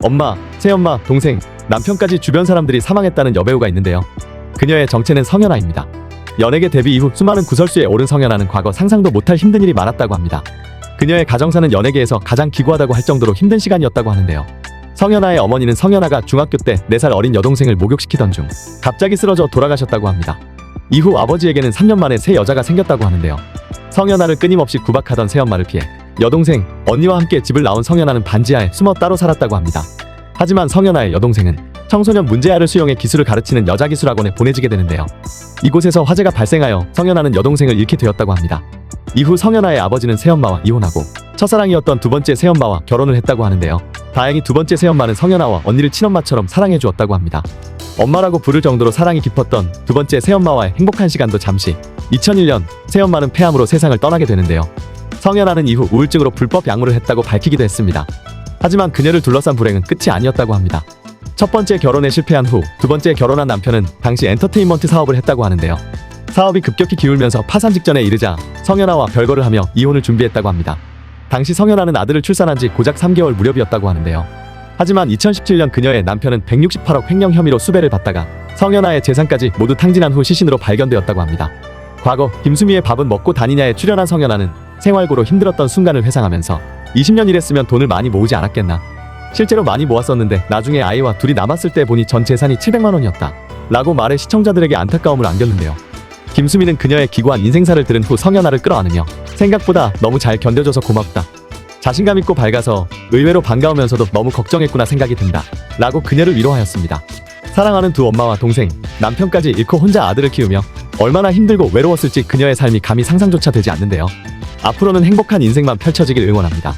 엄마, 새엄마, 동생, 남편까지 주변 사람들이 사망했다는 여배우가 있는데요. 그녀의 정체는 성현아입니다. 연예계 데뷔 이후 수많은 구설수에 오른 성현아는 과거 상상도 못할 힘든 일이 많았다고 합니다. 그녀의 가정사는 연예계에서 가장 기구하다고 할 정도로 힘든 시간이었다고 하는데요. 성현아의 어머니는 성현아가 중학교 때 4살 어린 여동생을 목욕시키던 중 갑자기 쓰러져 돌아가셨다고 합니다. 이후 아버지에게는 3년 만에 새 여자가 생겼다고 하는데요. 성현아를 끊임없이 구박하던 새엄마를 피해 여동생, 언니와 함께 집을 나온 성현아는 반지하에 숨어 따로 살았다고 합니다. 하지만 성현아의 여동생은 청소년 문제아를 수용해 기술을 가르치는 여자기술학원에 보내지게 되는데요. 이곳에서 화재가 발생하여 성현아는 여동생을 잃게 되었다고 합니다. 이후 성현아의 아버지는 새엄마와 이혼하고 첫사랑이었던 두 번째 새엄마와 결혼을 했다고 하는데요. 다행히 두 번째 새엄마는 성현아와 언니를 친엄마처럼 사랑해 주었다고 합니다. 엄마라고 부를 정도로 사랑이 깊었던 두 번째 새엄마와의 행복한 시간도 잠시 2001년 새엄마는 폐암으로 세상을 떠나게 되는데요. 성현아는 이후 우울증으로 불법 양물을 했다고 밝히기도 했습니다. 하지만 그녀를 둘러싼 불행은 끝이 아니었다고 합니다. 첫 번째 결혼에 실패한 후 두 번째 결혼한 남편은 당시 엔터테인먼트 사업을 했다고 하는데요. 사업이 급격히 기울면서 파산 직전에 이르자 성현아와 별거를 하며 이혼을 준비했다고 합니다. 당시 성현아는 아들을 출산한 지 고작 3개월 무렵이었다고 하는데요. 하지만 2017년 그녀의 남편은 168억 횡령 혐의로 수배를 받다가 성현아의 재산까지 모두 탕진한 후 시신으로 발견되었다고 합니다. 과거 김수미의 밥은 먹고 다니냐에 출연한 성현아는 생활고로 힘들었던 순간을 회상하면서 20년 일했으면 돈을 많이 모으지 않았겠나. 실제로 많이 모았었는데 나중에 아이와 둘이 남았을 때 보니 전 재산이 700만 원이었다 라고 말해 시청자들에게 안타까움을 안겼는데요. 김수미는 그녀의 기구한 인생사를 들은 후 성현아를 끌어안으며 생각보다 너무 잘 견뎌줘서 고맙다. 자신감 있고 밝아서 의외로 반가우면서도 너무 걱정했구나 생각이 든다 라고 그녀를 위로하였습니다. 사랑하는 두 엄마와 동생, 남편까지 잃고 혼자 아들을 키우며 얼마나 힘들고 외로웠을지 그녀의 삶이 감히 상상조차 되지 않는데요. 앞으로는 행복한 인생만 펼쳐지길 응원합니다.